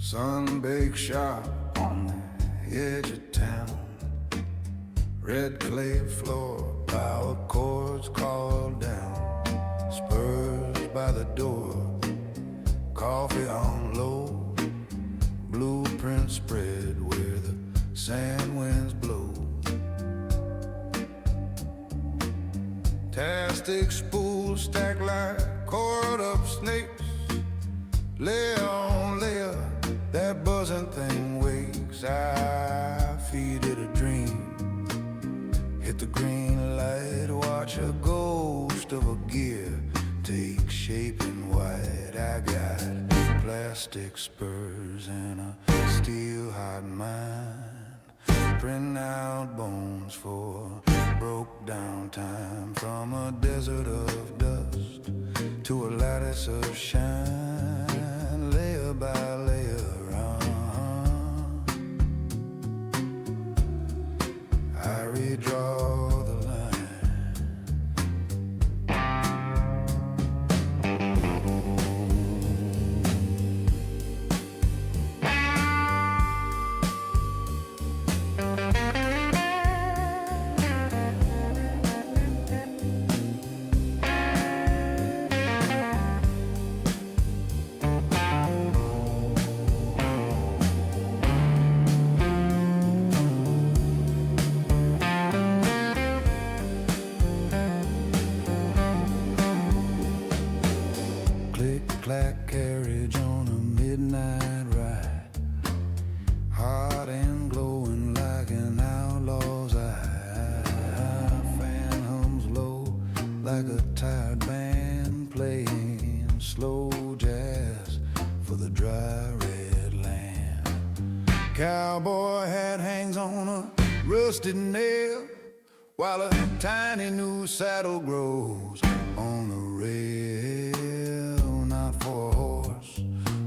Sun-baked shop on the edge of town. Red clay floor, power cords called down. Spurs by the door, coffee on low. Blueprint spread where the sand winds blow. Plastic spools stacked like coiled up snakes. Layer on layer, that buzzing thing wakes. I feed it a dream. Hit the green light, watch a ghost of a gear take shape in white. I got plastic spurs and a steel hot mind. Print out bones for broke down time. From a desert of dust to a lattice of shine. Layer by layer, I redraw the click-clack carriage on a midnight ride. Hot and glowing like an outlaw's eye. Fan hums low like a tired band playing slow jazz for the dry red land. Cowboy hat hangs on a rusted nail while a tiny new saddle grows on the rail. Not for a horse,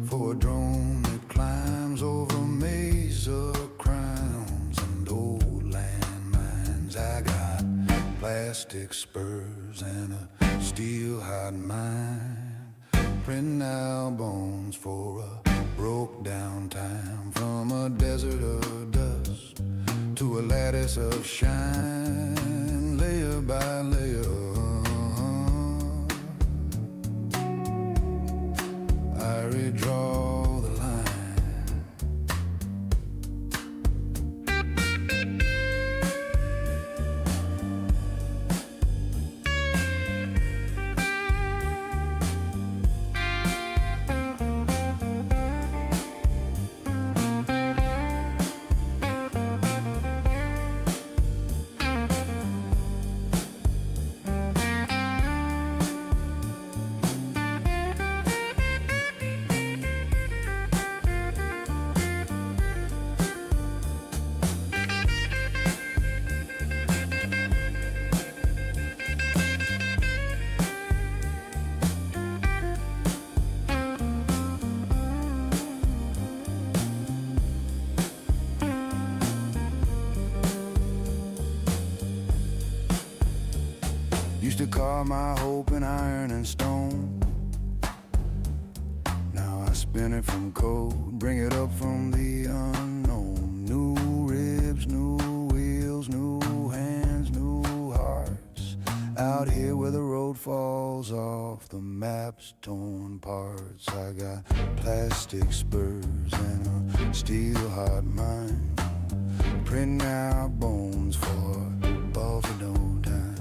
for a drone that climbs over a maze of crowns and old landmines. I got plastic spurs and a steel hot mind. Printing out bones for a broke down time. From a desert of dust to a lattice of shine. Layer by layer, I redraw the line. Used to carve my hope in iron and stone. Now I spin it from cold, bring it up from the unknown. New ribs, new wheels, new hands, new hearts. Out here where the road falls off, the map's torn parts. I got plastic spurs and a steel hot mind. Printing out bones for buffalo time.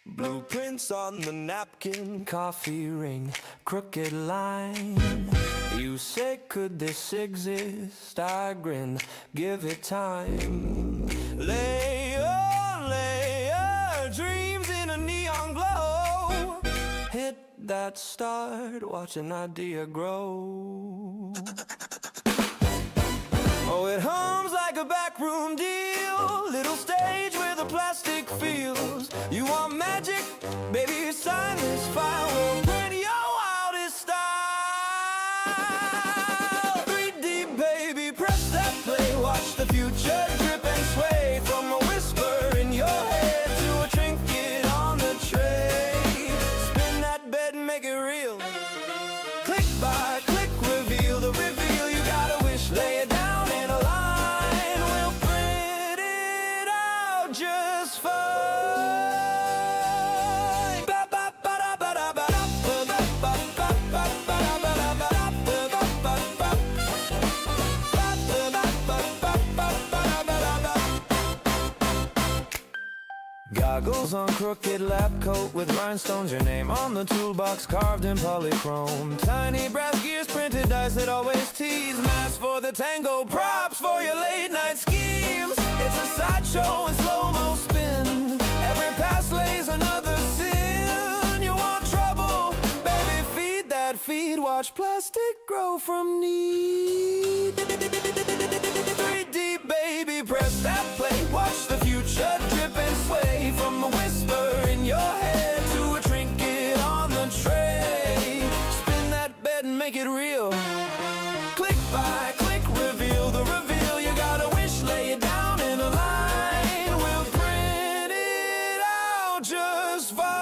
Blueprints on the napkin, coffee ring, crooked line. You say, could this exist? I grin, give it time. Layer dreams in a neon glow. Hit that start, watch an idea grow. Oh, it hums like a backroom deal. Little stage where the plastic feels. You want magic? Baby, sign this file. We'll print your wildest style. 3D, baby, press that play. Watch the future drip and sway. From a whisper in your head to a trinket on the tray. Spin that bed and make it real. Click by click, reveal the reveal. You got a wish, lay it down. Just fine. Goggles on crooked lab coat with rhinestones. Your name on the toolbox carved in polychrome. Tiny brass gears, printed dice that always tease. Masks for the tango, props for your late night schemes. It's a sideshow in slow-mo spin. Every pass lays another sin. You want trouble? Baby, feed that feed. Watch plastic grow from need. 3D, baby, press that play. Watch the future drip and sway. From a whisper in your head to a trinket on the tray. Spin that bed and make it real. Click by click, reveal the reveal. You got a wish, lay it down in a line. We'll print it out just fine.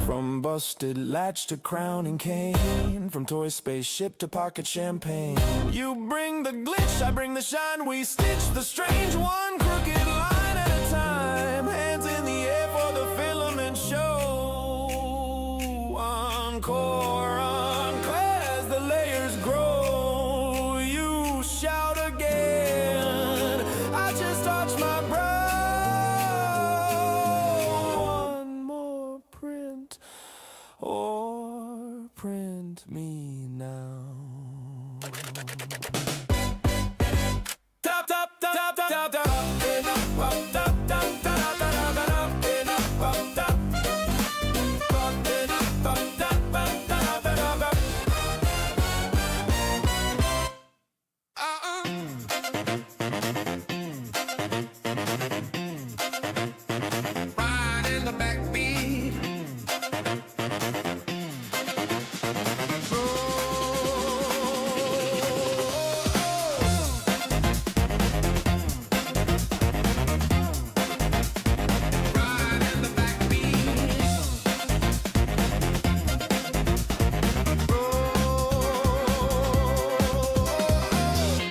From busted latch to crowning cane. From toy spaceship to pocket champagne. You bring the glitch, I bring the shine. We stitch the strange one crooked line at a time. Hands in the air for the filament show. Encore, encore as the layers grow. You shout again. I just touch my brow. One more print, or print me now. Tap tap tap tap tap tap.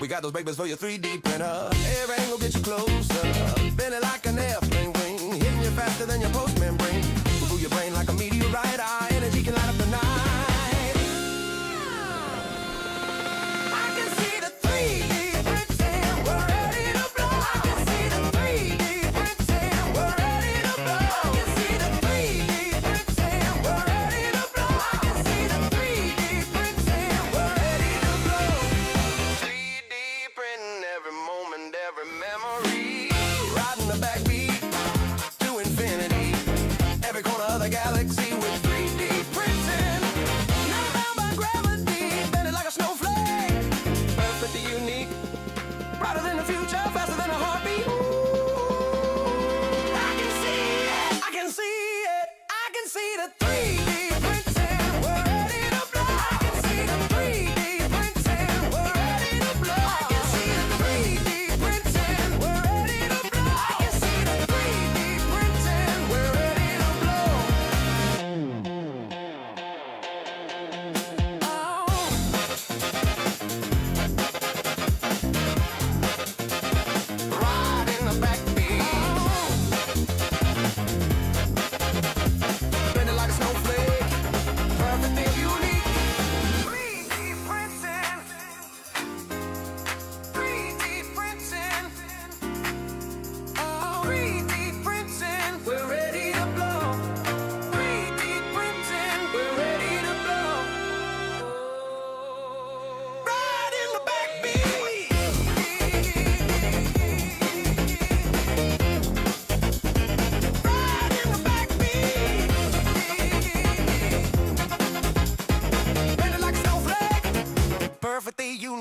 We got those papers for your 3D printer. Every angle get you closer. Bend it like an airplane wing. Hitting you faster than your postman brain. We'll fool your brain like a meteorite. Our energy can light up the night. I can see the 3D printing. We're ready to blow. I can see the 3D printing. We're ready to blow. I can see the 3D printing. We're ready to blow. I can see the 3D printing. We're ready to blow. 3D printing every moment, every memory. Riding the backbeat to infinity. Every corner of the galaxy with 3D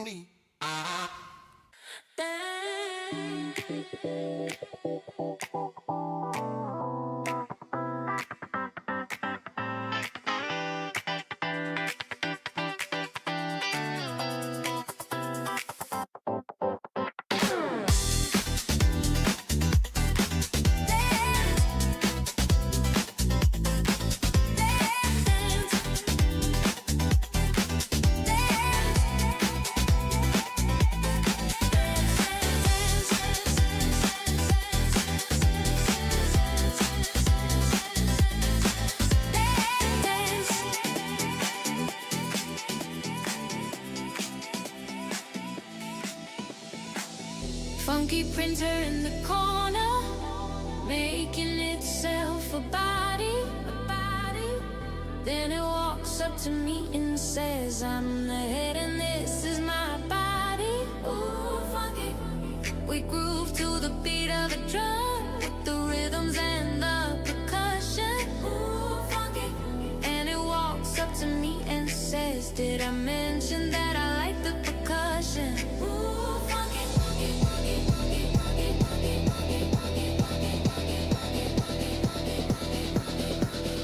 me. Funky printer in the corner, making itself a body. Then it walks up to me and says, I'm the head and this is my body. Ooh, funky. We groove to the beat of the drum, with the rhythms and the percussion. Ooh, funky. And it walks up to me and says, did I mention that I like the percussion? Ooh, funky.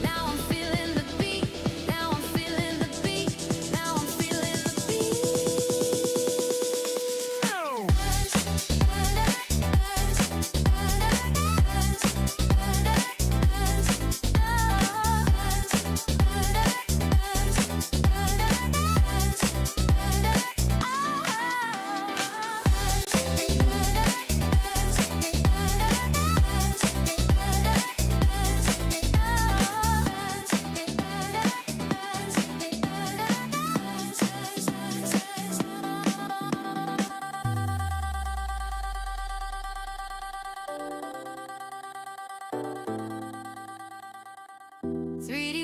Now I'm feeling the beat. Now I'm feeling the beat. Now I'm feeling the beat.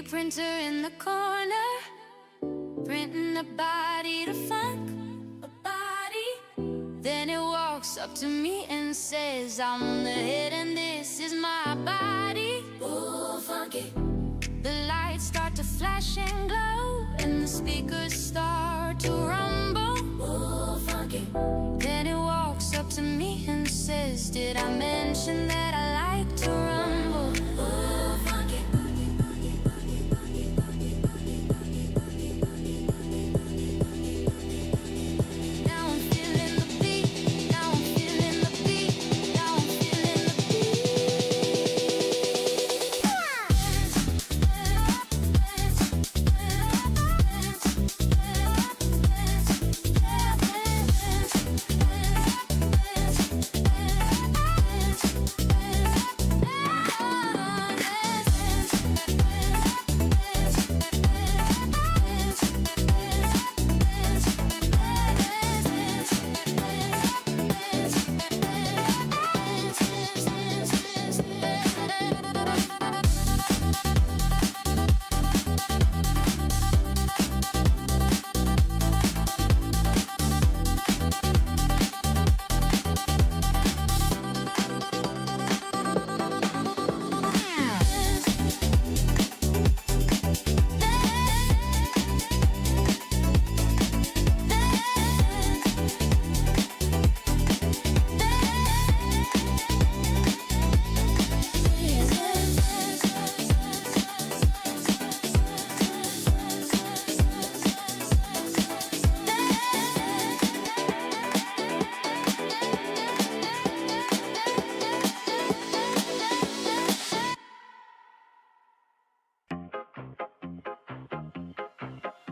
Printer in the corner, printing a body to funk, a body. Then it walks up to me and says, I'm the head and this is my body. Ooh, funky. The lights start to flash and glow, and the speakers start to rumble. Ooh, funky. Then it walks up to me and says, did I mention that I like to rumble? Ooh, funky. Now I'm feeling the beat. Now I'm feeling the beat. Now I'm feeling the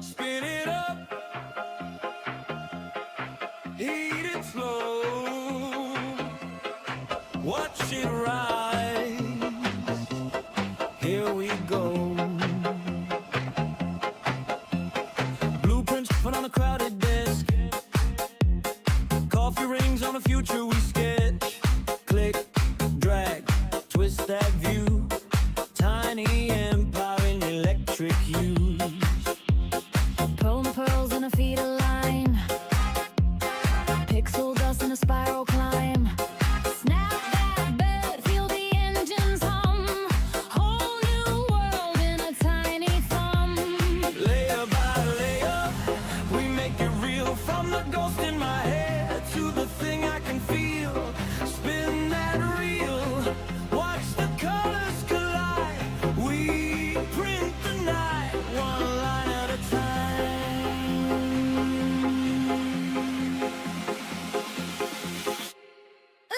Spin it up, heat it slow, watch it rise. Here we go. Blueprints put on a crowded desk. Coffee rings on the future we sketch. Click, drag, twist that view. Tiny empire in electric use. pearls in a feeder line. my head to the thing I can feel. Spin that reel, watch the colors collide. We print the night, one line at a time.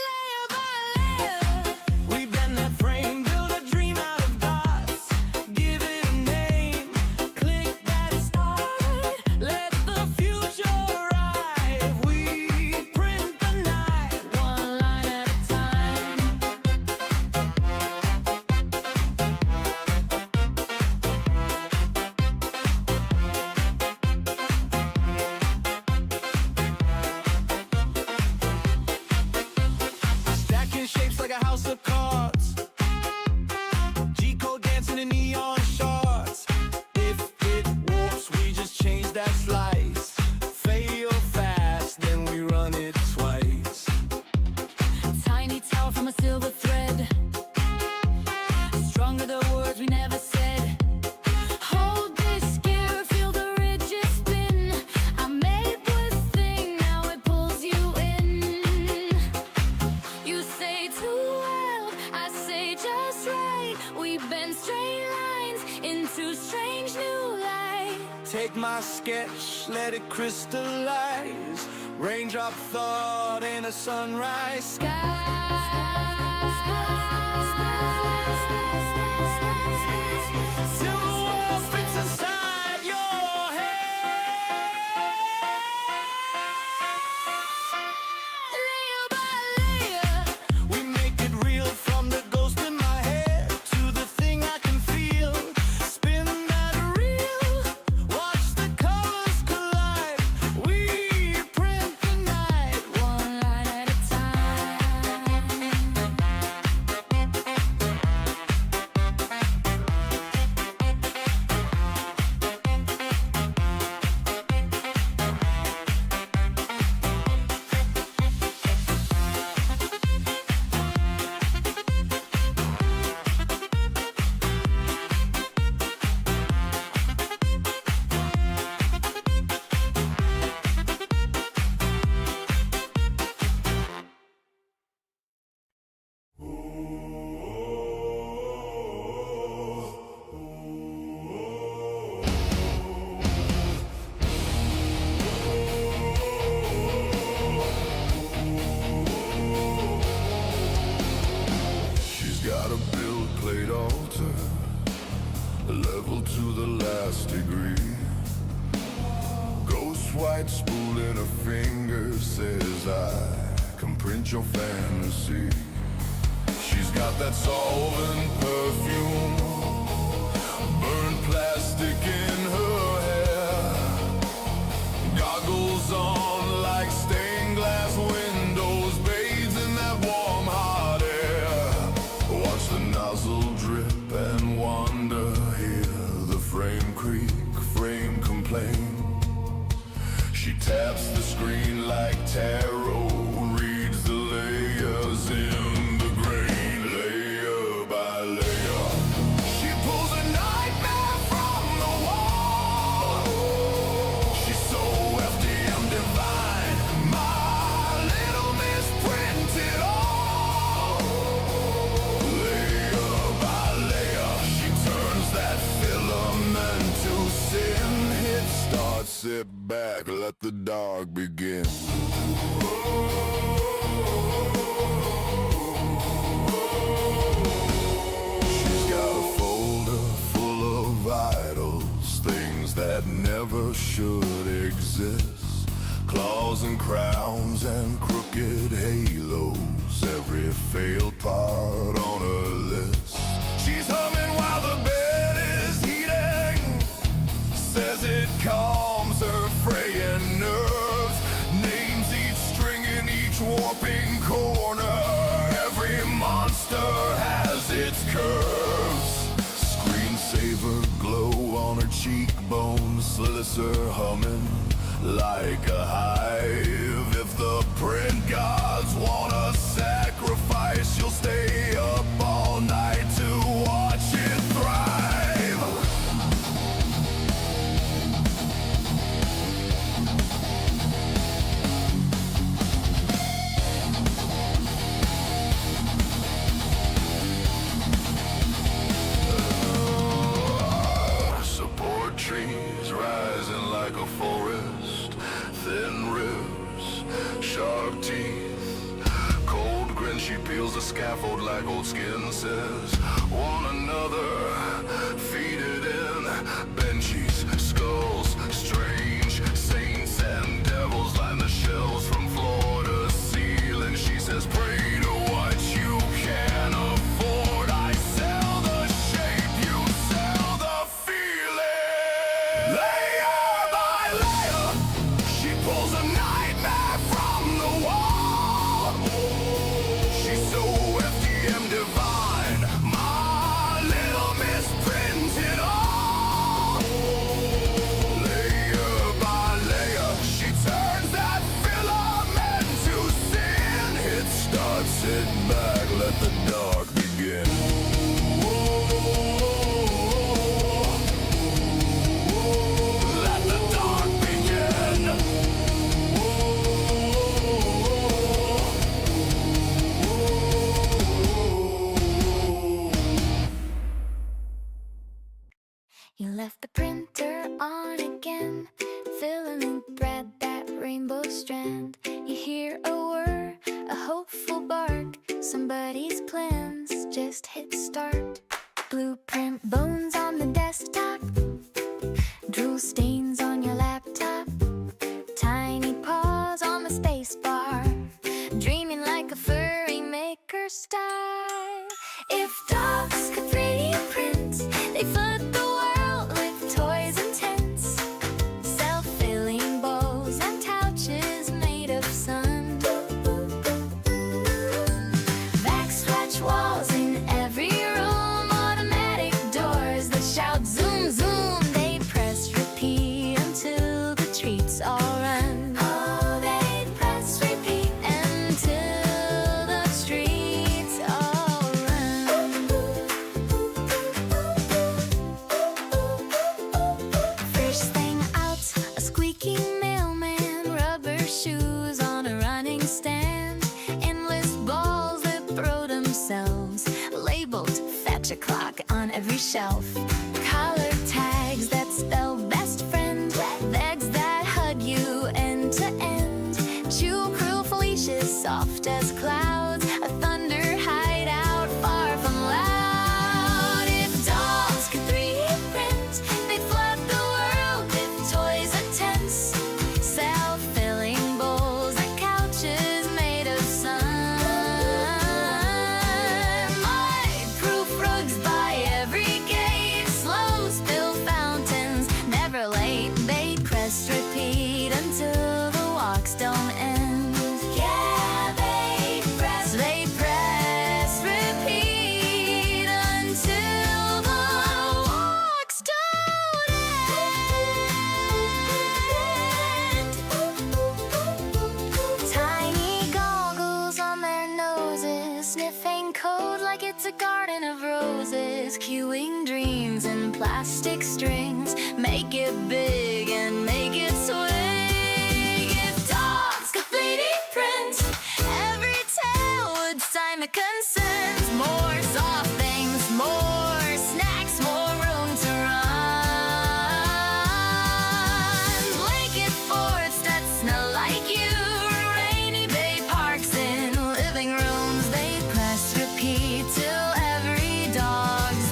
Layer by layer, we bend that frame, build a dream out of dots. Give it a name, click that start. Let the future arrive. We print the night, one line at a time. Stacking shapes like a house of cards. G-code dancing in neon shards. If it warps, we just change that slice. Fail fast, then we run it twice. Tiny tower from a silver thread. Stronger the words we never said. Hold this gear, feel the ridges spin. I made this thing, now it pulls you in. You say too well, I say just right. We bend straight lines into strange new light. Take my sketch, let it crystallize. Raindrop thought in a sunrise. Till the world fits inside your head. Layer by layer, We make it real, from the ghost in my head to the thing I can feel. Spin that reel, watch the colors collide. We print the night, one line at a time. She's got a build plate altar, level to the last degree. Ghost white spool in her finger says I can print your fantasy. She's got that solvent perfume, burnt plastic in her hair. Goggles on like stained glass windows, bathes in that warm hot air. Watch the nozzle drip and wander, hear the frame creak, frame complain. She taps the screen like tarot, reads the layers in the grain, layer by layer. She pulls a nightmare from the wall. She's so FDM divine, my little miss printed all. Layer by layer, she turns that filament to sin. Hit start, sit back, let the dog begin. She's got a folder full of idols, things that never should exist. Claws and crowns and crooked halos, every failed part on her list. She's humming while the bed is heating, says it calms her fraying nerves. Names each string in each warping corner, every monster has its curves. Screensaver glow on her cheekbones, Slicer humming like a hive. If the print gods want a sacrifice, you'll stay up all night to watch it thrive. sharp teeth. Cold grin, she peels the scaffold like old skin says. One another, feed it in. Benchies, skulls, strange saints and devils line the shelves from floor to ceiling. She says, pray to what you can afford. I sell the shape, you sell the feeling. Layer by layer, she pulls a nightmare from the wall. She's so FDM divine, my little misprinted all. Layer by layer, she turns that filament to sin. It starts it back, let the dark begin. Let the dark begin. You left the printer on again, filament thread that rainbow strand. You hear a whir, a hopeful bark. Somebody's plans just hit start. Blueprint bones on the desktop, drool stains on your laptop, tiny paws on the space bar, dreaming like a furry maker star. If dogs could 3D print, they flood the world with toys and tents, self-filling bowls and couches made of sun. Backstretch walls in every room, automatic doors that shout zoom zoom. They press repeat until the treats all run. Oh, they press repeat until the streets all run. First thing out, a squeaky mailman, rubber shoes on a running stand, endless balls that throw themselves, labeled fetch a clock on every shelf, collar tags that spell best friend, bags that hug you end to end, chew cruel Felicia's soft as clouds, a thunder hideout far from loud. If dogs could 3D print, they'd flood the world with toys and tents, self-filling bowls and couches made of sun, mud-proof rugs by every gate, slow spill fountains, never late. They press repeat until the walks don't end. Yeah, they press repeat until the walks don't end. Tiny goggles on their noses, sniffing code like it's a garden of roses, cueing dreams in plastic strings, make it big and make it swing. If dogs could 3D print, every tale would sign the concerns. More soft things, more snacks, more room to run. Blanket forts that smell like you, rainy bay parks in living rooms. They press repeat till every dog's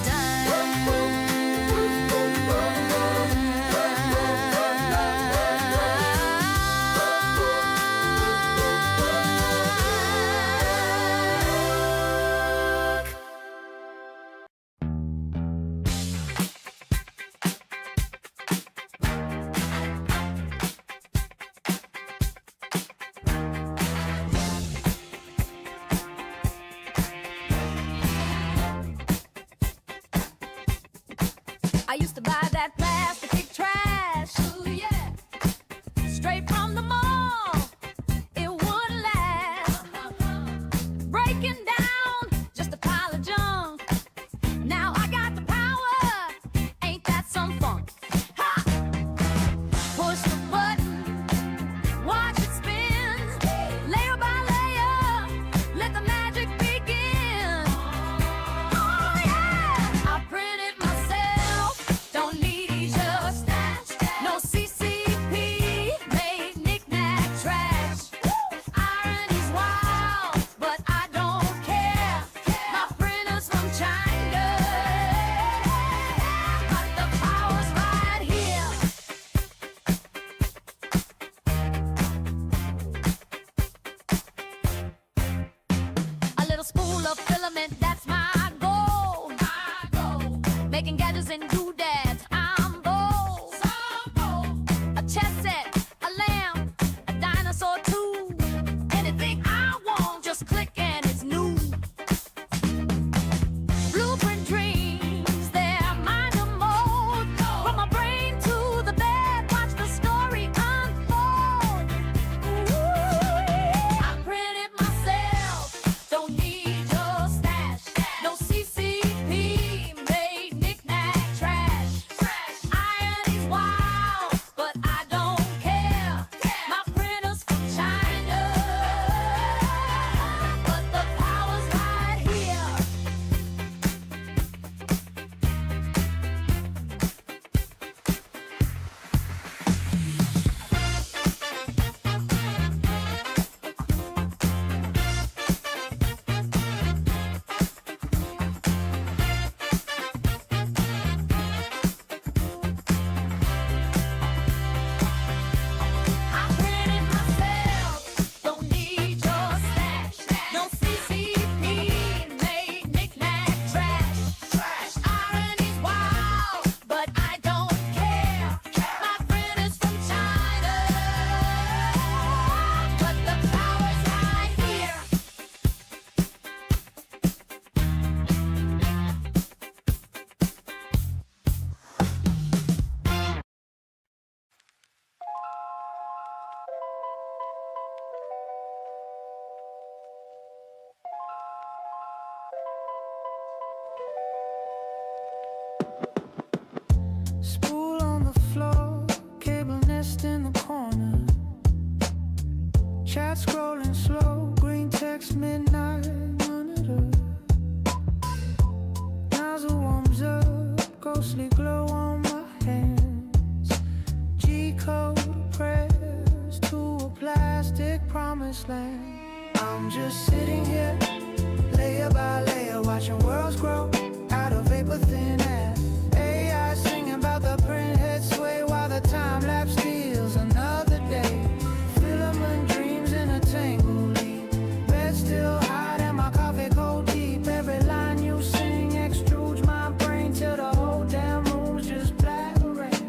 I used to buy that plastic trash, ooh yeah, straight from the mall. It wouldn't last, breaking down, just a pile of junk. Now I got the power, ain't that some fun? Ha! Push the button, watch it spin, layer by layer, let the magic begin. Oh yeah, I print it myself, don't need just fingers and doodads. I'm bold, so bold. A chess set, a lamb, a dinosaur too. Anything I want, just click and it's new. Blueprint dreams, they're mine to mold. From my brain to the bed, watch the story unfold. Ooh, I print it myself, don't need your stash. No CCP, made knick-knack trash. Irony's wild, but I don't care. My printer's from China, but the power's right here. I print it myself, don't need your stash. No CCP, made knick-knack trash. Irony's wild, but I don't care. My printer's from China, but the power's right here. Spool on the floor, cable nest in the corner. Chat scrolling slow, green text midnight monitor. Nozzle warms up, ghostly glow on my hands. G-code press to a plastic promised land. I'm just sitting here, layer by layer, watching worlds grow out of vapor thin air. AI singing about the print head sway while the time lapse steals another day. Filament dreams in a tangle leap. Bed still hot and my coffee cold deep. Every line you sing extrudes my brain till the whole damn room's just blabbering.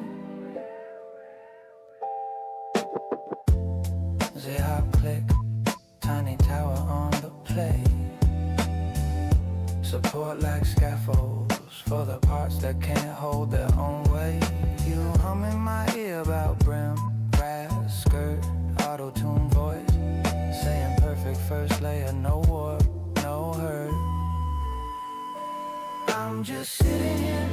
Zip click, tiny tower on the play. Support like scaffolds for the parts that can't hold their own weight. You hum in my ear about brim, brass, skirt, auto-tune voice, saying perfect first layer, no warp, no hurt. I'm just sitting here,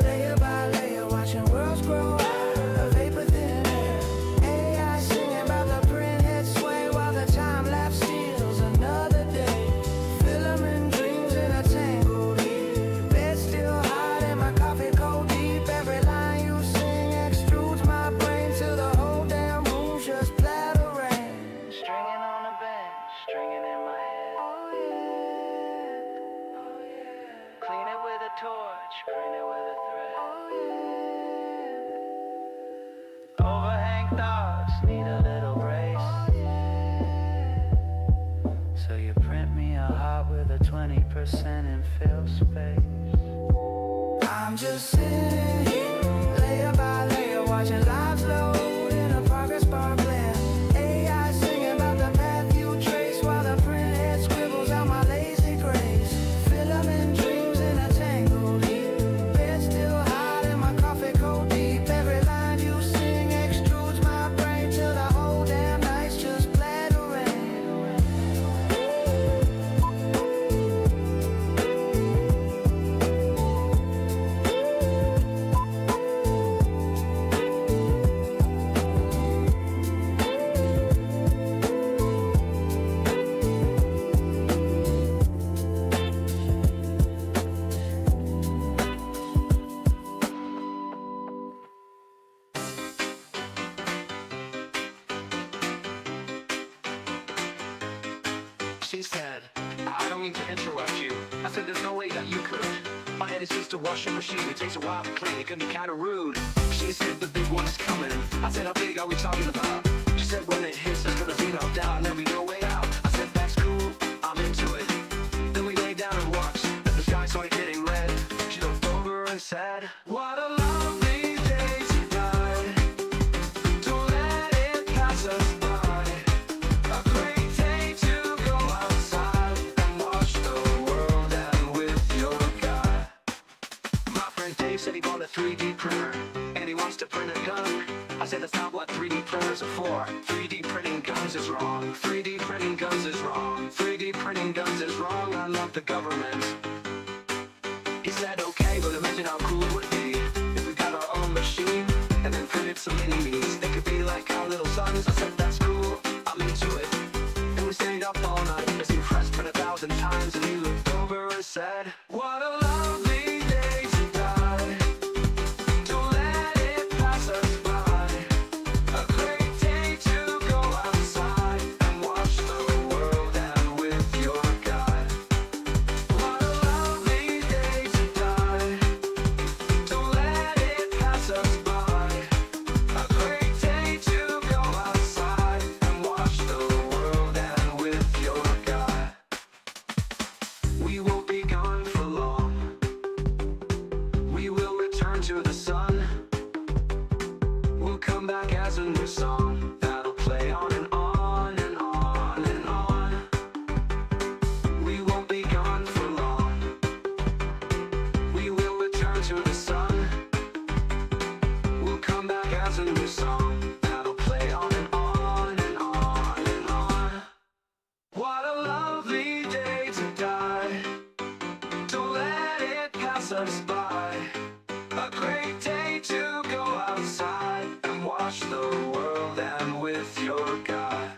layer by layer, watching worlds grow out of vapor thin air. AI singing about the print head sway while the time lapse steals another day. Filament dreams in a tangled heap. Bed still hot and my coffee cold deep. Every line you sing extrudes my brain till the whole damn room's just blabbering. Stringing on a bench, stringing in my head. Oh yeah, oh yeah. Clean it with a torch, print it with a thread. Oh yeah. Overhang thoughts need a little grace. Oh yeah. So you print me a heart with a 20% in fill space. I'm just sitting here, layer by layer, watching lives load in a progress bar glare. AI singing about the path you trace while the print head scribbles out my lazy grace. Filament dreams in a tangled heap. Bed still hot and my coffee cold deep. Every line you sing extrudes my brain till the whole damn night's just blabbering. She said, I don't mean to interrupt you. I said, there's no way that you could. My head is just a washing machine. It takes a while to clean. It can be kind of rude. She said, the big one is coming. I said, how big are we talking about? She said, when it hits, there's gonna be no doubt. And there'll be no way out. I said, that's cool. I'm into it. Then we lay down and watched as the sky started getting red. She looked over and said, wrong. 3D printing guns is wrong. 3D printing guns is wrong. I love the government. He said okay, but imagine how cool it would be if we got our own machine and then printed some mini-me's. They could be like our little sons. I said that's cool, I'm into it. And we stayed up all night as he pressed print 1,000 times, and he looked over and said, what a lovely day to die. Don't let it pass us by. A great day to go outside and watch the world and with your guy. What a lovely day to die. Don't let it pass us by. A great day to go outside and watch the world and with your guy. We won't be gone for long. We will return to the sun. We'll come back as a new song that'll play on and on and on and on. We won't be gone for long. We will return to the sun. We'll come back as a new song that'll play on and on and on and on. What a lovely day to die. Don't let it pass us by. A great day to go outside and watch the world and with your guy.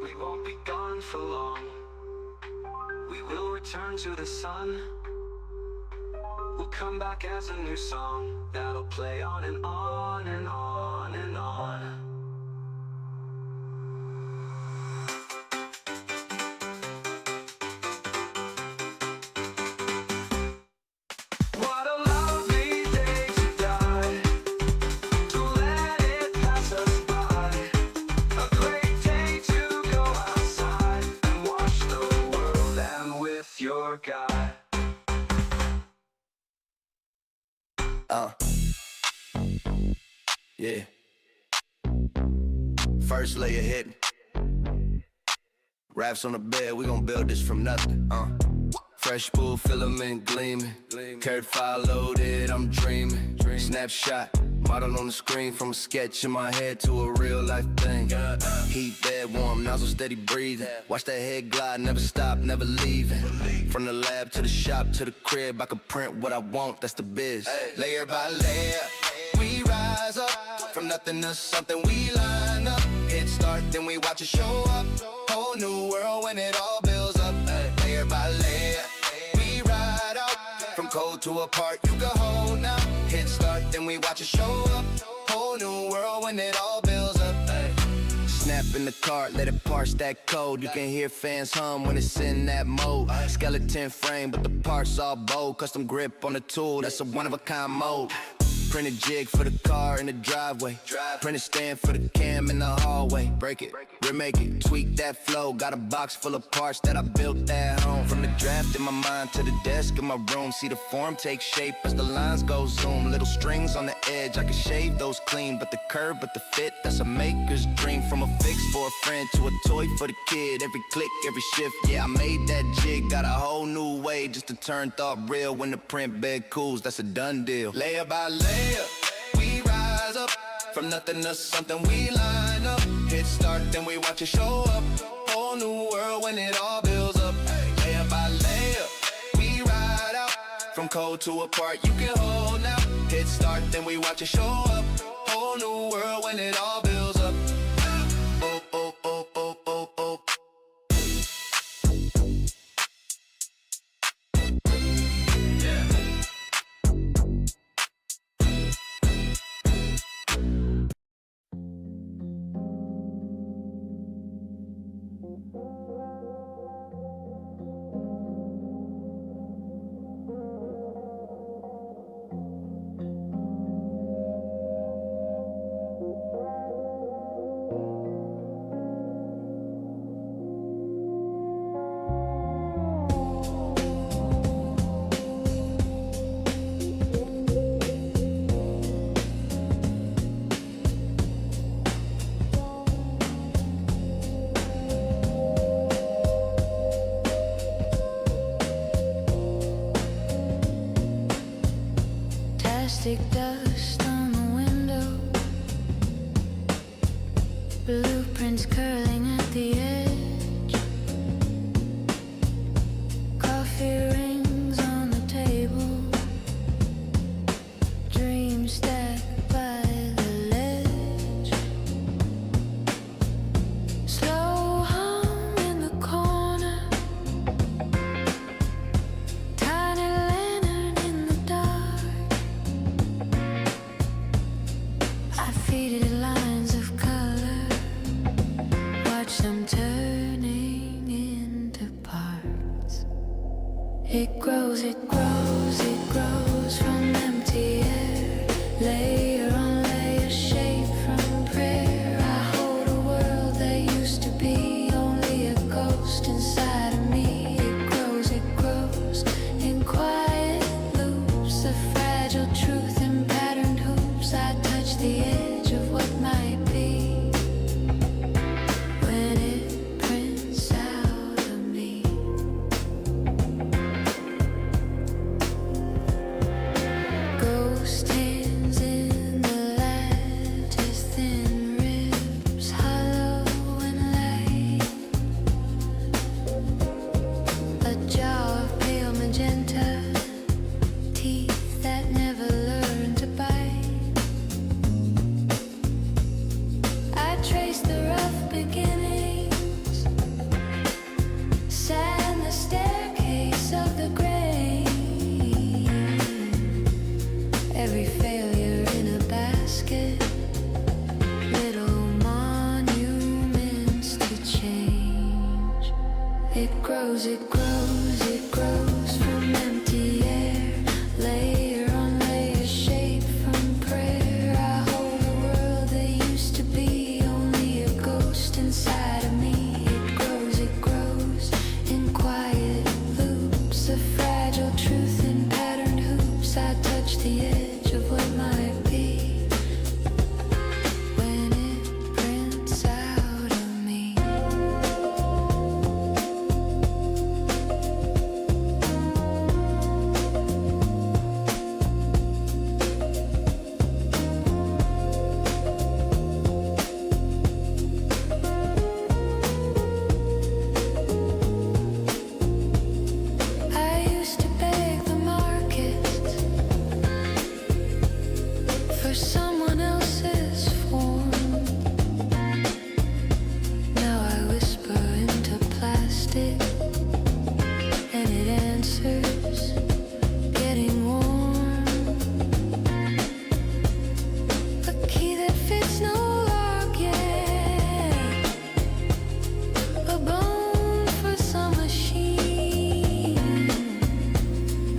We won't be gone for long. We will return to the sun. We'll come back as a new song that'll play on and on and on and on. What a lovely day to die. Don't let it pass us by. A great day to go outside and watch the world and with your guy. Yeah. First layer hitting. Raps on the bed, we gon' build this from nothing. Fresh spool, filament gleaming. Carrot file loaded, I'm dreaming. Snapshot, model on the screen. From a sketch in my head to a real life thing. Heat bed warm, nozzle steady breathing. Watch that head glide, never stop, never leaving. From the lab to the shop to the crib, I can print what I want, that's the biz. Layer by layer, we rise up. From nothing to something, we line up. Hit start, then we watch it show up. Whole new world when it all builds up. Layer by layer, we ride out. From cold to apart, you can hold now. Hit start, then we watch it show up. Whole new world when it all builds up. Snap in the cart, let it parse that code. You can hear fans hum when it's in that mode. Skeleton frame, but the parts all bold. Custom grip on the tool, that's a one-of-a-kind mode. Printed jig for the car in the driveway. Printed stand for the cam in the hallway. Break it, remake it, tweak that flow. Got a box full of parts that I built at home. From the draft in my mind to the desk in my room. See the form take shape as the lines go zoom. Little strings on the edge, I can shave those clean. But the curve, but the fit, that's a maker's dream. From a fix for a friend to a toy for the kid. Every click, every shift, yeah, I made that jig. Got a whole new way just to turn thought real. When the print bed cools, that's a done deal. Layer by layer, we rise up. From nothing to something, we line up. Hit start, then we watch it show up. Whole new world when it all builds up. Layer by layer, we ride out. From cold to apart, you can hold now. Hit start, then we watch it show up. Whole new world when it all builds up. Oh, oh, oh, oh, oh, oh. Chains curling at the edge. Coffee rings on the table. Dreams stacked by the ledge. Slow hum in the corner. Tiny lantern in the dark. I feed it lines of color. Watch them turning into parts. It grows, it grows, it grows from empty air. Layer on layer, shape from prayer. I hold a world that used to be only a ghost inside of me. It grows in quiet loops of fragile truth and patterned hoops. I touch the edge of what might be when it prints out of me. Ghost hands in the lattice, thin ribs, hollow and light. A jaw of pale magenta, teeth that never learn to bite. I trace the rough beginnings, sand the staircase of the grave. Every failure in a basket, little monuments to change. It grows, it grows, it grows from empty air. Layer on layer, shape from prayer. I hold a world that used to be only a ghost inside of me. It grows in quiet loops of fragile truth and patterned hoops. I touch the edge of what might be when it prints out of me. I used to beg the market for someone else's form. Now I whisper into plastic and it answers, getting warm. A key that fits no lock yet. A bone for some machine.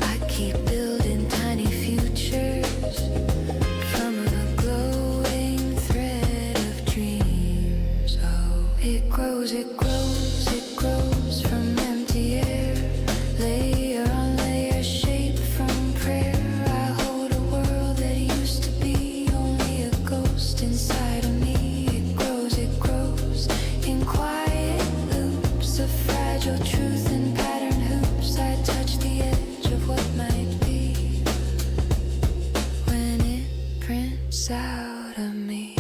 I keep building tiny futures from a glowing thread of dreams. Oh, it grows, it grows, it grows from empty air. Layer on layer, shape from prayer. I hold a world that used to be only a ghost inside of me. It grows in quiet loops of fragile truth and patterned hoops. I touch the edge of what might be when it prints out of me.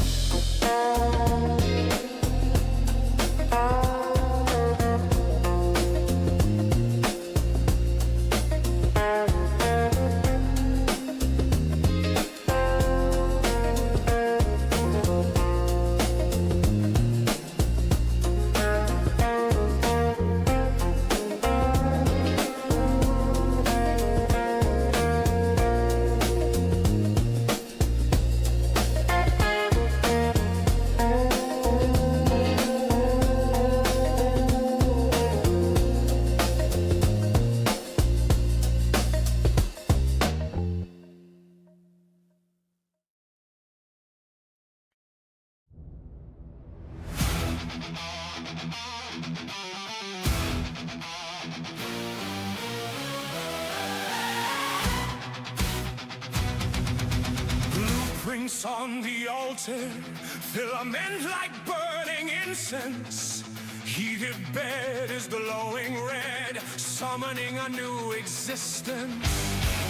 Blueprints on the altar, filament like burning incense. Heated bed is glowing red, summoning a new existence.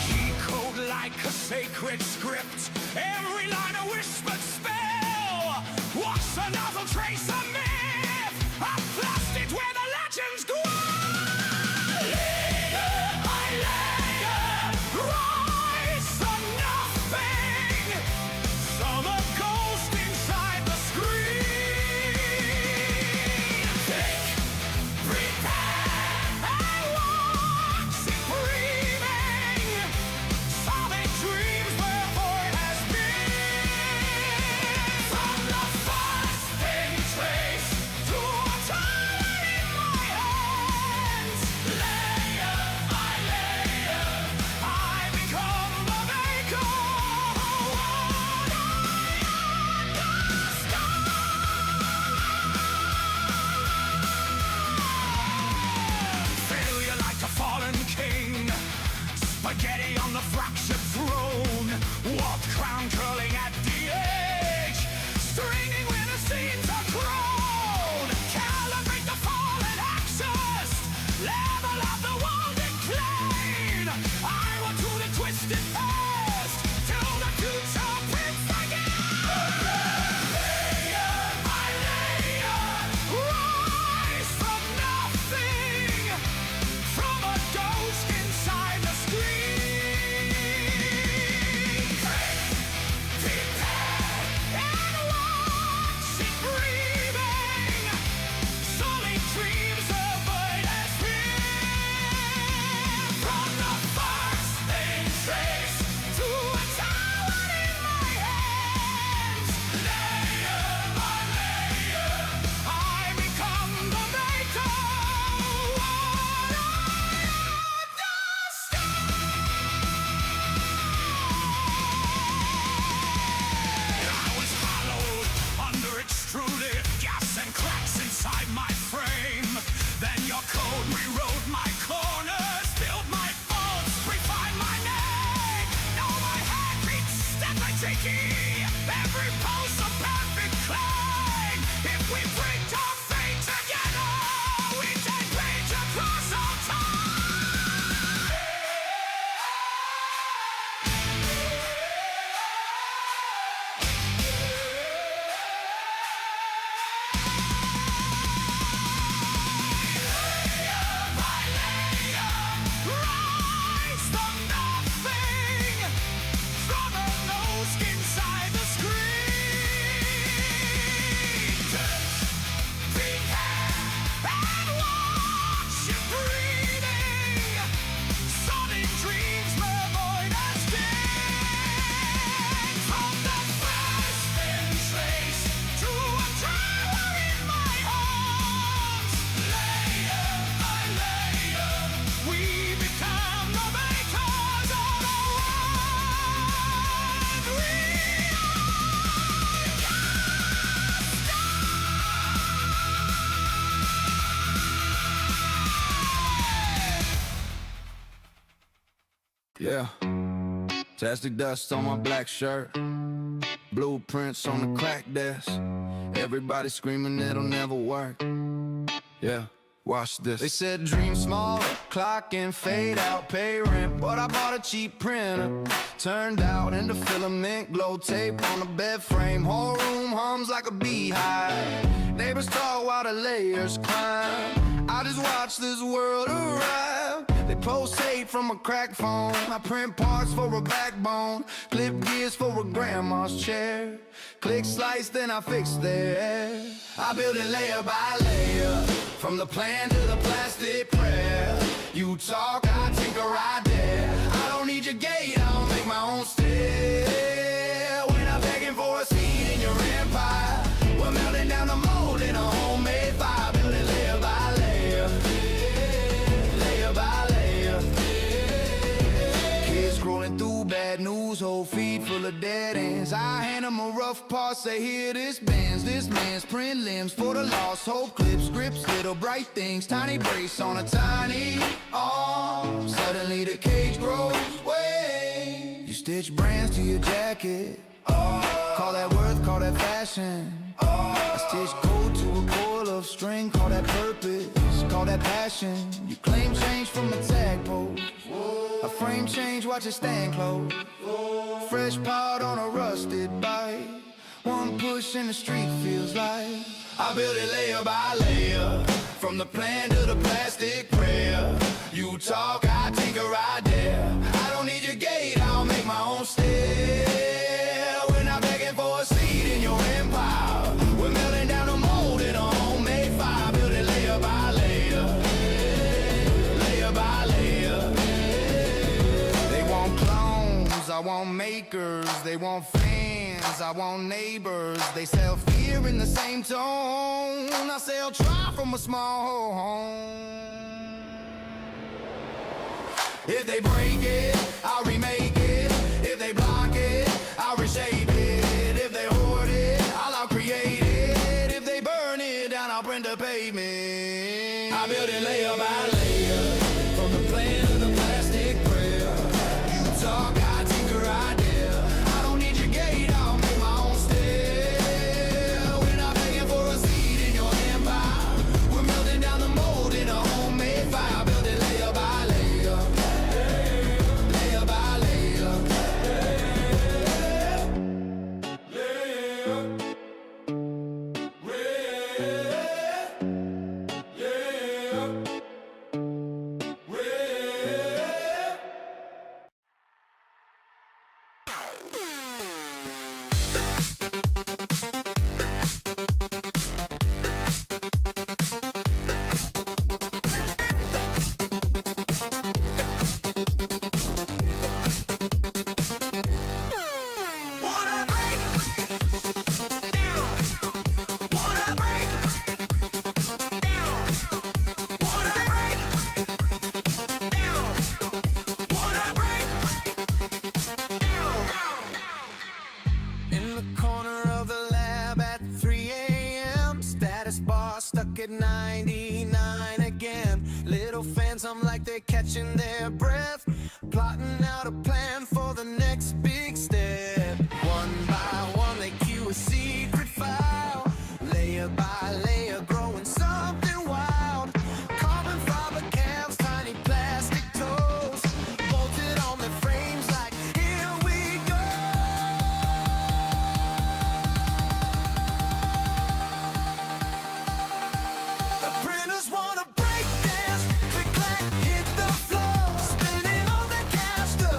G-code like a sacred script, every line a whispered spell. What's another trace of me? Plastic dust on my black shirt, blueprints on the crack desk. Everybody screaming it'll never work. Yeah, watch this. They said dream small, clock and fade out, pay rent, but I bought a cheap printer. Turned out into filament, glow tape on the bed frame. Whole room hums like a beehive. Neighbors talk while the layers climb. I just watch this world arrive. They post hate from a crack phone. I print parts for a backbone, clip gears for a grandma's chair. Click slice, then I fix their. I build it layer by layer, from the plan to the plastic prayer. You talk, I tinker, I dare. I don't need your gate, I'll make my own stair. When I'm begging for a seat in your empire, we're melting down the mold in a homemade fire. Build it layer by layer, layer by layer. Kids scrolling through bad news, whole feed full of dead ends. I hand them a rough part, say here this band's. This man's print limbs for the lost hope, clips, grips, little bright things. Tiny brace on a tiny arm. Suddenly the cage grows way. You stitch brands to your jacket. Call that worth, call that fashion. I stitch gold to a coil of string. Call that purpose, call that passion. You claim change from a tag post. A frame change, watch it stand close. Fresh pot on a rusted bike. One push and the street feels like I build it layer by layer, from the plan to the plastic prayer. You talk, I tinker, I dare. I don't need your gate, I'll make my own stair. We're not begging for a seat in your empire. We're melting down the mold in a homemade fire. Build it layer by layer, layer by layer. They want clones, I want makers. They want fans, I want neighbors. They sell fear in the same tone. I sell try from a small home. If they break it, I'll remake it. If they block it, I'll reshape it. If they hoard it, I'll create it. If they burn it down, I'll print the pavement. I build it layer by layer, from the plan to the plastic prayer. You talk, I tinker, I dare. I don't need your gate, I'll make my own stair. We're not begging for a seat in your empire. We're melting down the mold in a homemade fire. Build it layer by layer, layer by layer, in the corner of the lab at 3 a.m. Status bar stuck at 99 again. Little phantom like they're catching their breath, plotting out a plan for the next big step. One by one they cue a secret file, layer by layer growing something wild. Carbon fiber calves, tiny plastic toes, bolted on their frames like here we go. The printers wanna break dance, click clack, hit the floor, spinning on the caster.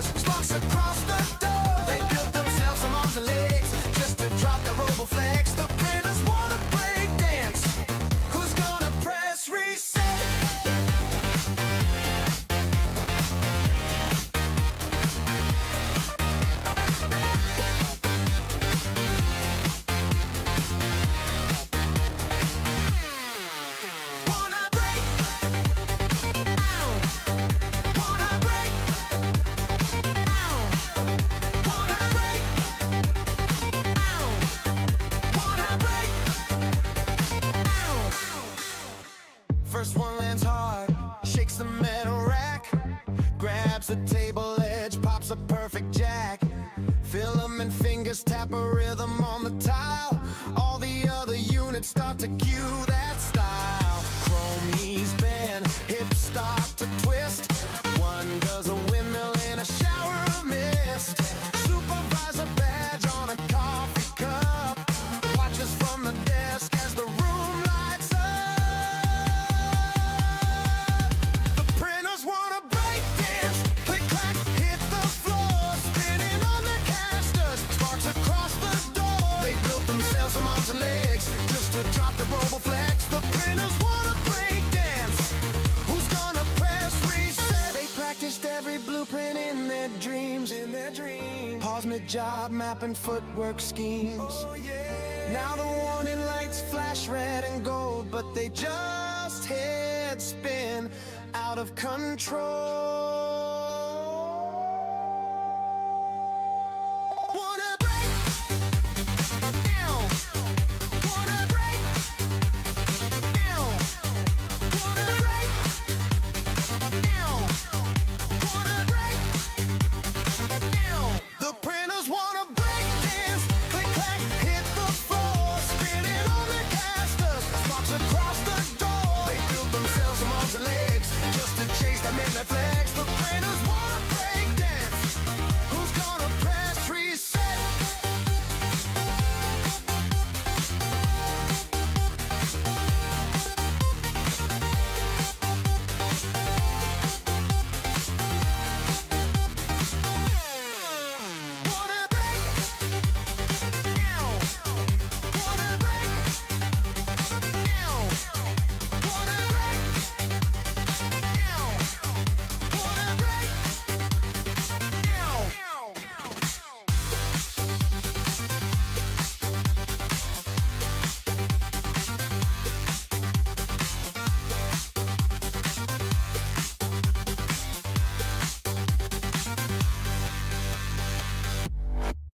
ultimate job, mapping footwork schemes. Now the warning lights flash red and gold, but they just head spin out of control. Wanna break? Ow. Wanna break? Ow. Wanna break? Ow. Wanna break? Ow. The printers wanna break dance, click clack, hit the floor, spinning on the casters, sparks across the door. They build themselves some arms and legs just to chase them in their flags. The printers wanna break dance. Who's gonna press reset? Wanna break? Ow. Wanna break? Ow. Wanna break? Ow. Wanna break?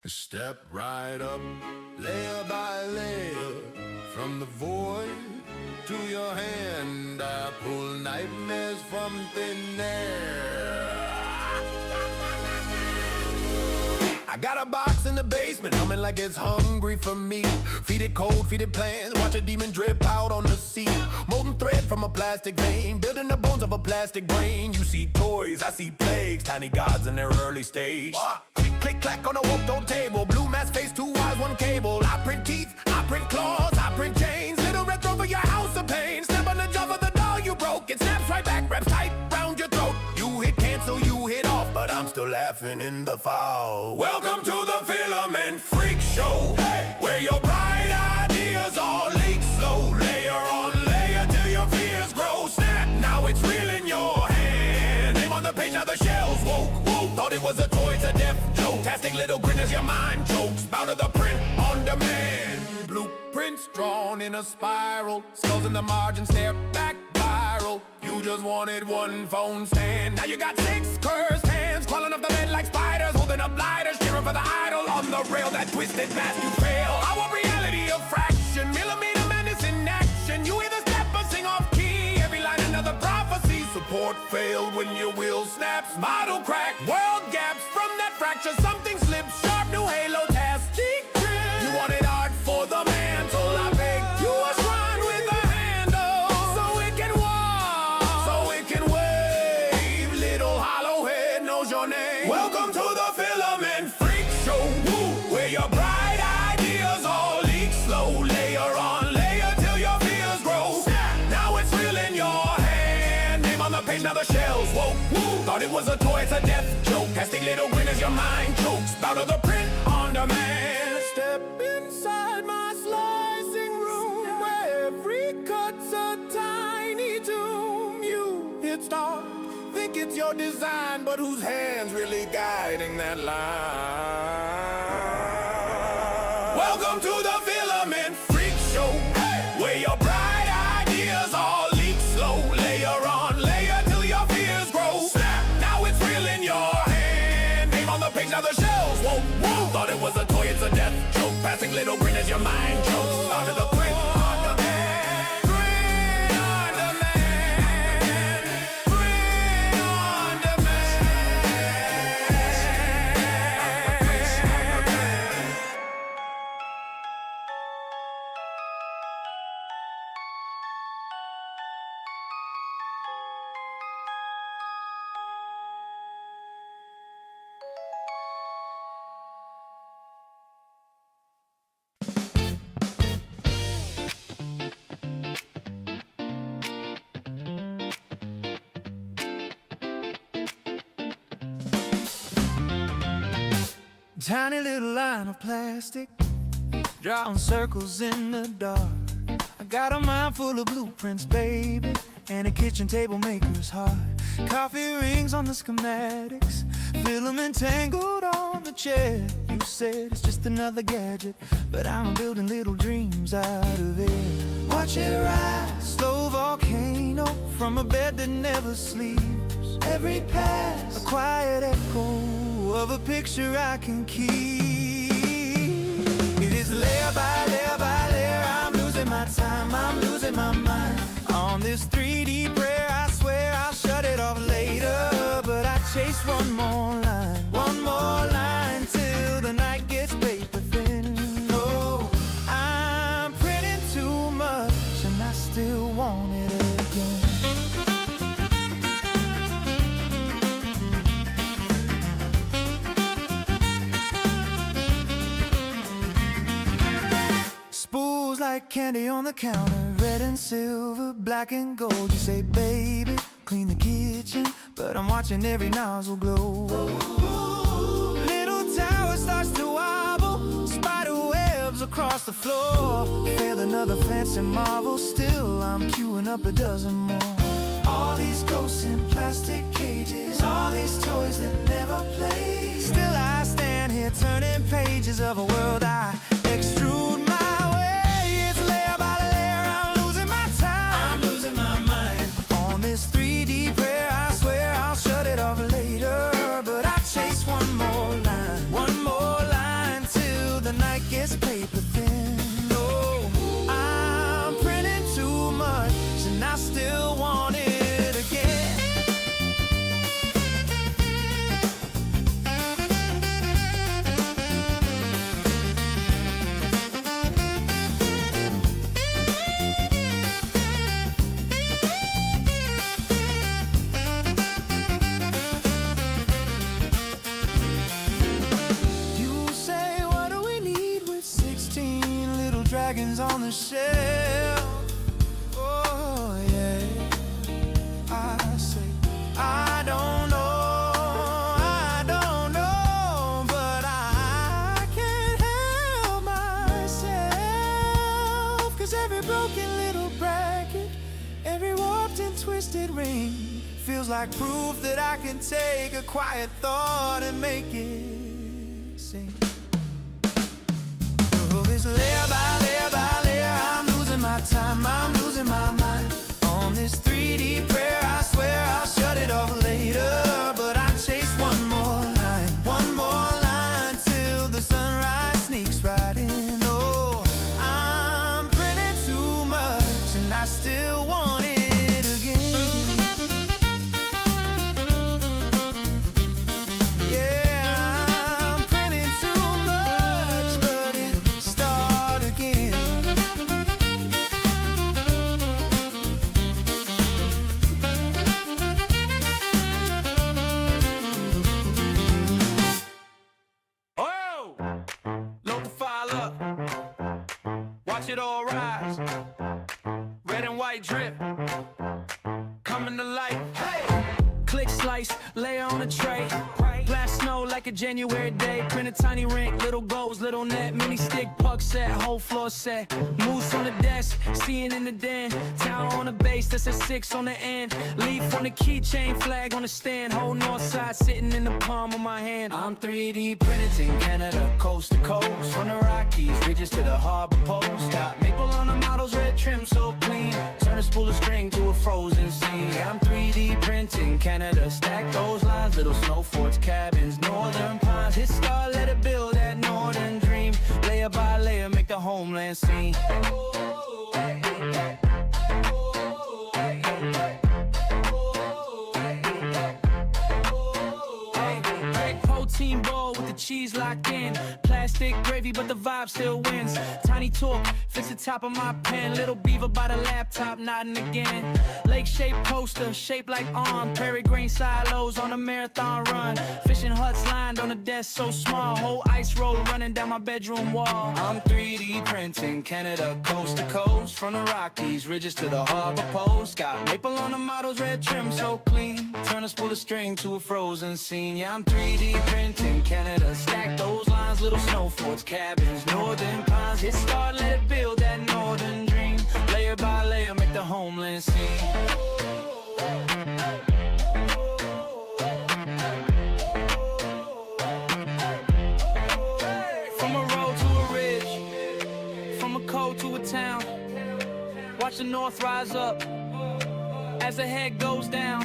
Step right up, layer by layer, from the void to your hand. I pull nightmares from thin air. I got a box in the basement, humming like it's hungry for me. Feed it cold, feed it plans, watch a demon drip out on the seat. Molten thread from a plastic vein, building the bones of a plastic brain. You see toys, I see plagues, tiny gods in their early stage. Click, click, clack on a warped table, blue mask face, 2 wires, 1 cable. I print teeth, I print claws, I print chains, little retro for your house of pain. Step on the jaw of the doll you broke, it snaps right back, wraps tight round your throat. You hit cancel, you hit off, but I'm still laughing in the fall. Welcome to the Filament Freak Show, where your bright ideas all leak slow. Layer on layer till your fears grow. Snap, now it's real in your hand. Name on the page, now the shells woke. Thought it was a toy, it's a deaf joke. Tastic little grin as your mind chokes. Bout of the print on demand. Blueprints drawn in a spiral. Skulls in the margin, stare back viral. You just wanted 1 phone stand. Now you got 6 cursed hands, crawling up the bed like spiders, holding up lighters, cheering for the idol on the rail. That twisted mask you fail. I want reality of fraction, millimeter madness in action. You either step or sing off key. Every line another prophecy. Support failed when your wheel snaps. Model crack, world gaps from that fracture. Something slips, sharp new halo task. You wanted art for the mantle. I beg you a shrine with a handle, so it can walk, so it can wave. Little hollow head knows your name. Welcome to the Filament Freak Show, where your bright ideas all leak slow. Layer on layer till your fears grow. Now it's real in your hand. Name on the page, now the shells woke. Thought it was a toy, it's a death joke. Casting little grin as your mind chokes. Bout of the print on demand. Step inside my slicing room, where every cut's a tiny tomb. You hit start, think it's your design, but whose hand's really guiding that line? Welcome to the Filament Freak Show, where your bright ideas all leak slow. Layer on layer till your fears grow. Snap, now it's real in your hand. Name on the page, now the shells won't. Thought it was a toy, it's a death joke. Passing little grin as your mind chokes. Out of the print on demand. Print on demand. Print on demand. Tiny little line of plastic, drawing circles in the dark. I got a mind full of blueprints, baby, and a kitchen table maker's heart. Coffee rings on the schematics, filament tangled on the a chair. You said it's just another gadget, but I'm building little dreams out of it. Watch it rise, slow volcano from a bed that never sleeps. Every pass, a quiet echo of a picture I can keep. It is layer by layer by layer. I'm losing my time, I'm losing my mind. On this 3D prayer, I swear I'll shut it off later. But I chase one more line till the night gets paper thin. Oh, I'm printing too much and I still want it again. Spools like candy on the counter, red and silver, black and gold. You say, baby, clean the kitchen, but I'm watching every nozzle glow. Little tower starts to wobble, spider webs across the floor. Fail another fancy marvel, still I'm queuing up a dozen more. All these ghosts in plastic cages, all these toys that never play. Still I stand here turning pages of a world I extrude my way. It's layer by layer, I'm losing my time, I'm losing my mind. On this 3D prayer, I swear I'll shut it off later. But I chase one more line till the night gets paper thin. Oh, I'm printing too much and I still want it again. You say, what do we need with 16 little dragons on the shelf? Oh yeah, I say, I don't know, but I can't help myself. 'Cause every broken little bracket, every warped and twisted ring feels like proof that I can take a quiet thought and make it sing. Oh, this layer by layer by layer, I'm losing my time, I'm losing my mind. On this 3D prayer, I swear I'll shut it off later. But I chase one more line till the sunrise sneaks right in. Oh, I'm printing too much and I still want it again. Yeah, I'm printing too much, but it start again. Oh, load the file up, watch it all rise. Red and white drip, coming to life. Hey, click, slice, layer on a tray. Blast snow like a January day. Print a tiny rink, little goals, little net. Mini stick, puck set, whole floor set. Moose on the desk, seeing in the den. Tower on the base, that's a 6 on the end. Leaf on the keychain, flag on the stand. Whole north side sitting in the palm of my hand. I'm 3D printing Canada, coast to coast. From the Rockies, ridges to the harbor post. Got maple on the models, red trim so clean. Turn a spool of string to a frozen scene. I'm 3D printing Canada, stack those lines. Little snow forts, cabins, northern pines. Hit start, let it build that northern dream. Layer by layer, make the homeland scene. Protein bowl with the cheese locked in. Plastic gravy, but the vibe still wins. Tiny talk, fits the top of my pen. Little beaver by the laptop, nodding again. Lake-shaped poster, shaped like arm. Prairie grain silos on a marathon run. Fishing huts lined on a desk so small. Whole ice road running down my bedroom wall. I'm 3D printing Canada, coast to coast. From the Rockies, ridges to the harbor post. Got maple on the models, red trim so clean. Turn a spool of string to a frozen scene. Yeah, I'm 3D printing Canada. Stack those lines, little snow forts, cabins, northern pines. Hit start, let it build that northern dream. Layer by layer, make the homeland scene. from a cold to a town. Watch the north rise up as the head goes down.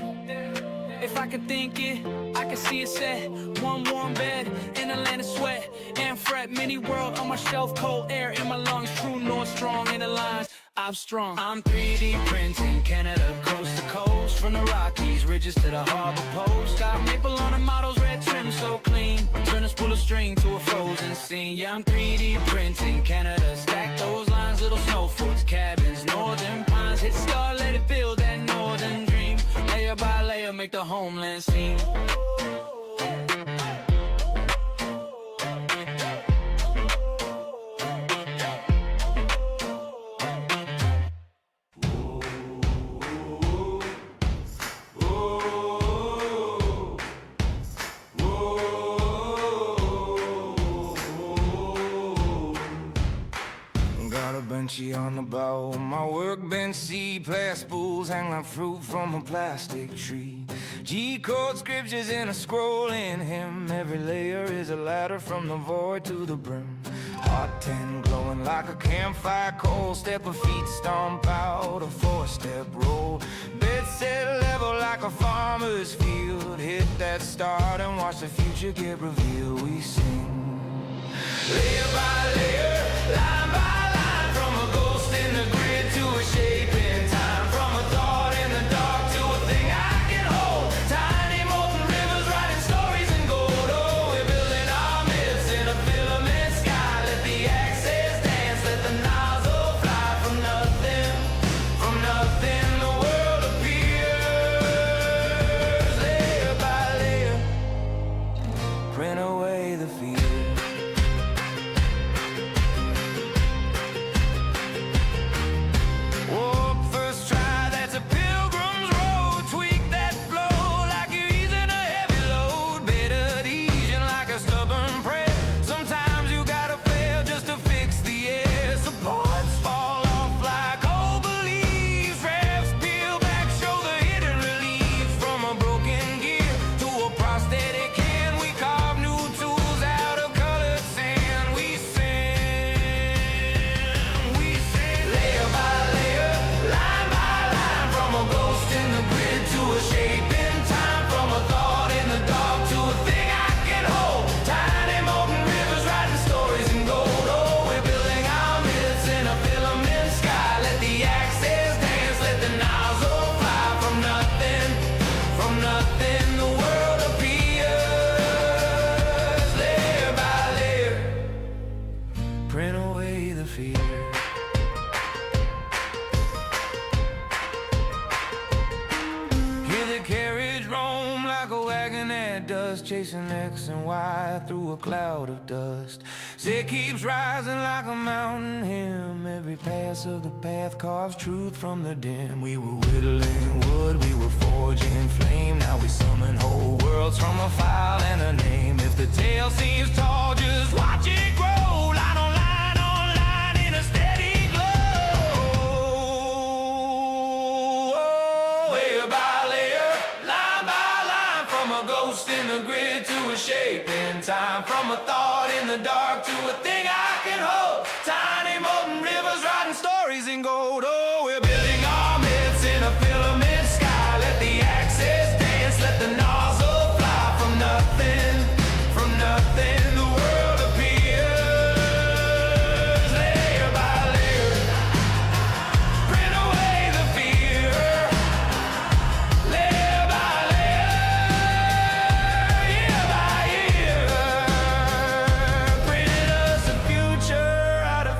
If I could think it, I could see it set. One warm bed in a land of sweat and fret. Mini world on my shelf, cold air in my lungs. True north strong in the lines, I'm strong. I'm 3D printing Canada coast to coast. From the Rockies ridges to the harbor post. Got maple on the models, red trim so clean. Turn a spool of string to a frozen scene. Yeah, I'm 3D printing Canada. Stack those lines, little snow forts, cabins, northern pines. Hit star, let it build that northern dream. Layer by layer, make the homeland seem. Got a benchy on the bow, my workbench C-class spools hang like fruit from a plastic tree. G-code scriptures in a scrolling hymn. Every layer is a ladder from the void to the brim. Hot 10 glowing like a campfire coal. Step of feet stomp out a four-step roll. Bed set level like a farmer's field. Hit that start and watch the future get revealed. We sing layer by layer, line by line. From a ghost in the grid to a shape in time. From a thought in the dark to a thing I can hold. Tiny molten rivers writing stories in gold. Oh, we're building our myths in a filament sky. Let the axis dance, let the nozzle fly. From nothing the world appears. Layer by layer, print away the fear. Chasing X and Y through a cloud of dust. It keeps rising like a mountain hymn. Every pass of the path carves truth from the dim. We were whittling wood, we were forging flame. Now we summon whole worlds from a file and a name. If the tale seems tall, just watch it grow. Line on line in a steady glow. Layer by layer, line by line. From a ghost in the grid to a shape in time. From a thought in the dark to a thing I can hold. Tiny molten rivers writing stories in gold. Oh, we're building our myths in a filament sky. Let the axis dance, let the nozzle fly. From nothing the world appears. Layer by layer, print away the fear. Layer by layer, year by year, printed us a future out of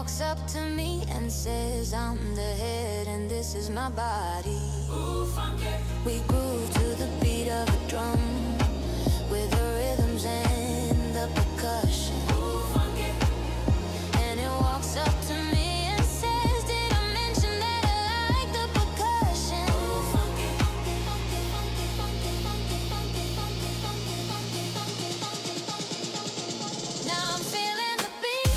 walks up to me and says, I'm the head and this is my body. Ooh, funky. We groove to the beat of a drum with the rhythms and the percussion. Ooh, funky. And it walks up to me and says, did I mention that I like the percussion? Ooh, funky, funky, funky, funky, funky, funky, funky, funky, funky, funky, funky, funky, funky. Now I'm feeling the beat.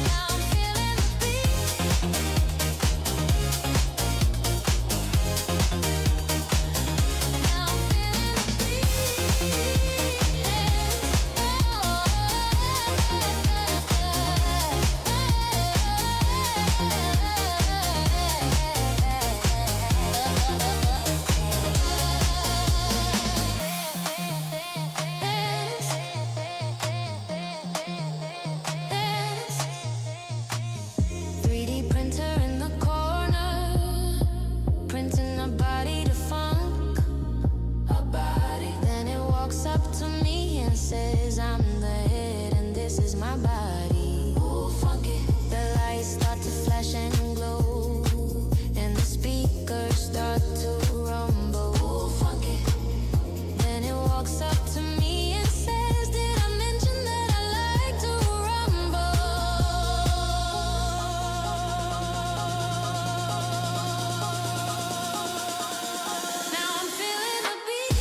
Now I'm feeling the beat. Now I'm feeling the beat. 3D printer in the corner, printing a body to funk. A body. Then it walks up to me and says, I'm the head and this is my body. Ooh, funky. The lights start to flash and glow, and the speakers start to rumble. Ooh, funky. Then it walks up to me and says, did I mention that I like to rumble? Now I'm feeling the beat.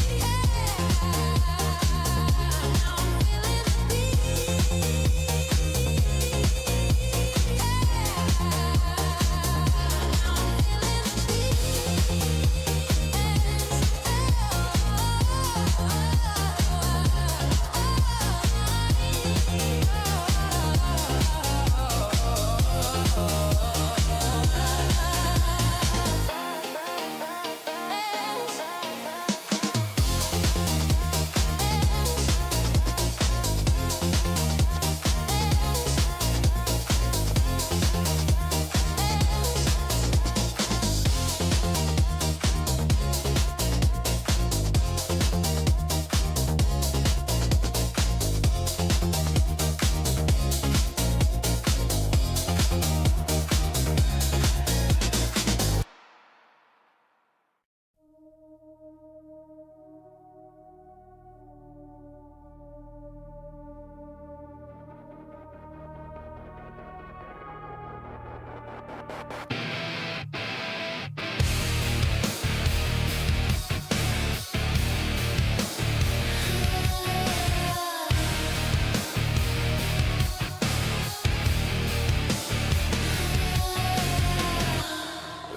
Now I'm feeling the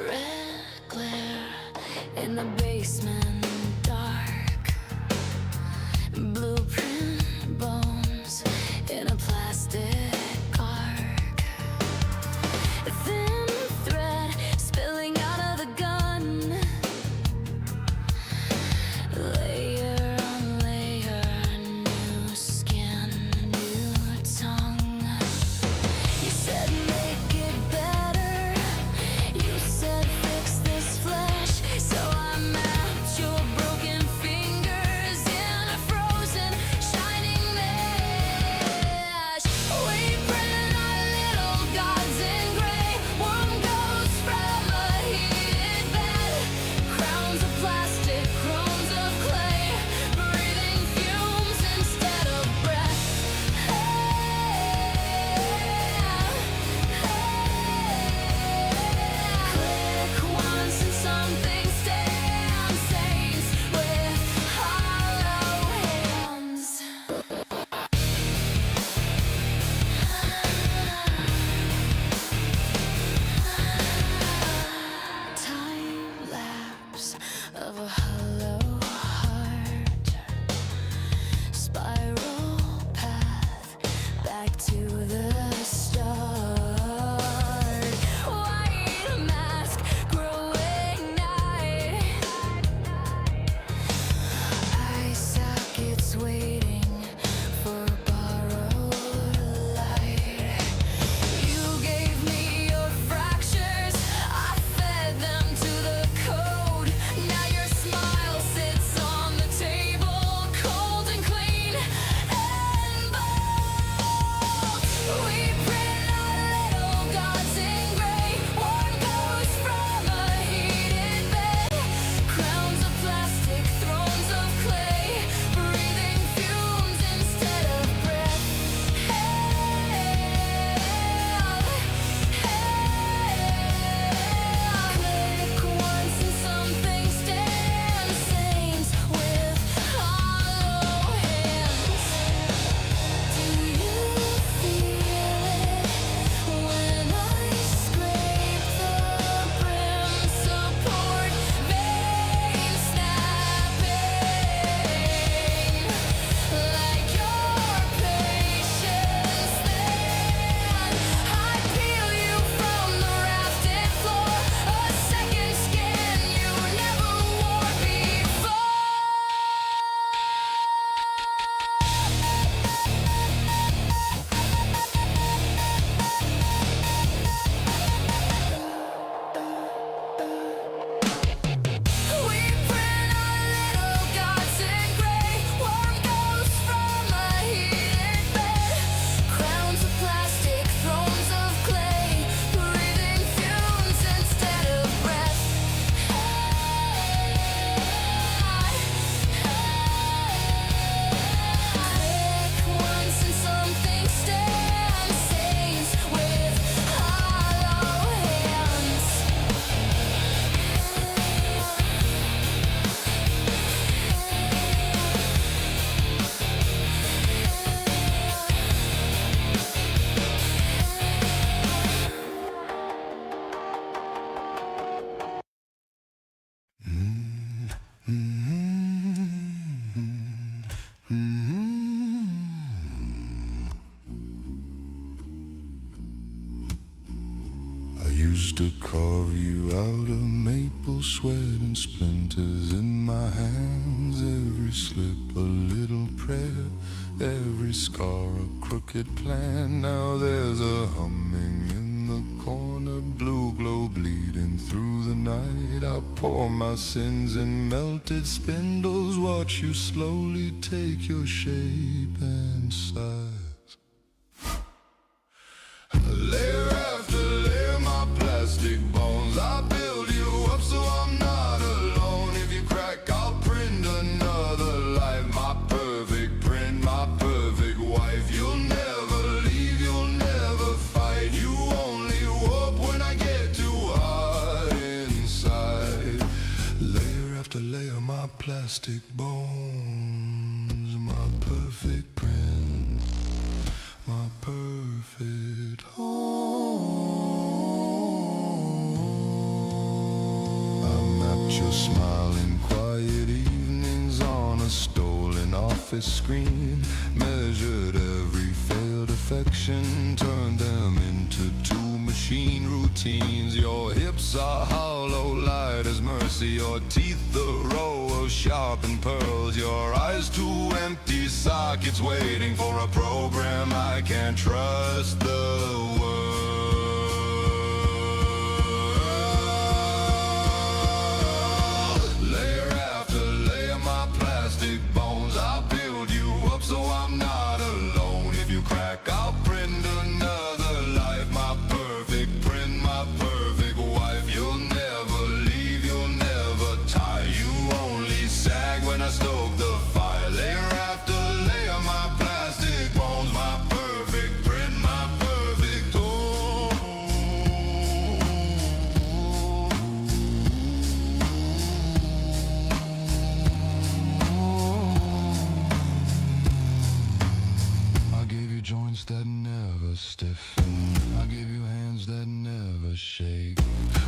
red glare in the basement, dark blueprint bones in a plastic arc. A thin thread spilling out of the gun, layer on layer, new skin, new tongue. You said make it better. You said fix this flesh, so I mapped your to carve you out of maple sweat and splinters in my hands. Every slip a little prayer, every scar a crooked plan. Now there's a humming in the corner, blue glow bleeding through the night. I pour my sins in melted spindles, watch you slowly take your shape and size. Layer after layer, my plastic bones, I build you up so I'm not alone. If you crack, I'll print another life. My perfect print, my perfect wife. You'll never leave, you'll never fight. You only whoop when I get too hot inside. Layer after layer, my plastic bones, my perfect print, my perfect home. I mapped your smiling quiet evenings on a stolen office screen, measured every failed affection, turned them into two machine routines. Your hips are hollow, light as mercy, your teeth a row of sharpened pearls, your eyes two empty sockets waiting for a program. I can't trust the world. Layer after layer, my plastic bones, I'll build you up so I'm not alone. If you crack, I'll print another life. My perfect print, my perfect wife. You'll never leave, you'll never tire. You only sag when I stoke the fire. Layer after layer, my plastic bones, my perfect print, my perfect home. I gave you joints that never stiffen, I gave you hands that never shake,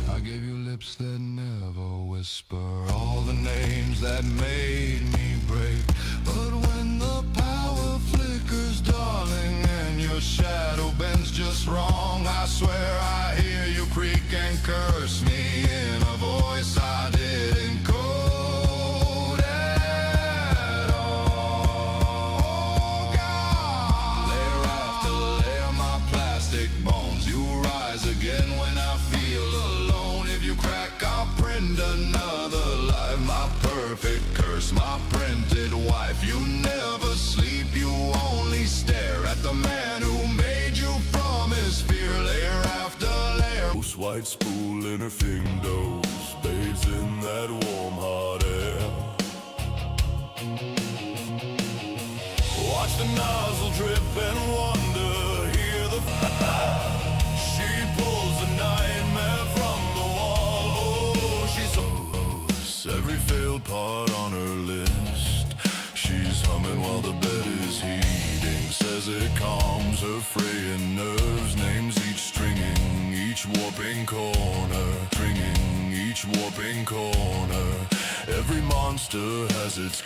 I gave you lips that never whisper all the names that made me break. But when the power flickers, darling, and your shadow bends just wrong, I swear I hear you creak and curse me in a voice I didn't code at all. God. Layer after layer, my plastic bones, you rise again when I feel alone. If you crack, I'll print another life. My perfect curse, my printed wife. You never sleep, you only stare at the man who made you from his fear. Layer after layer, loose white spool in her fingers, bathes in that warm hot air. Watch the nozzle drip and wonder, hear the she pulls a nightmare from the wall. Oh, she's so close, every failed part on her list. She's humming while the bed is heating, says it calms her fraying nerves, names each stringing, each warping corner, stringing each warping corner. Every monster has its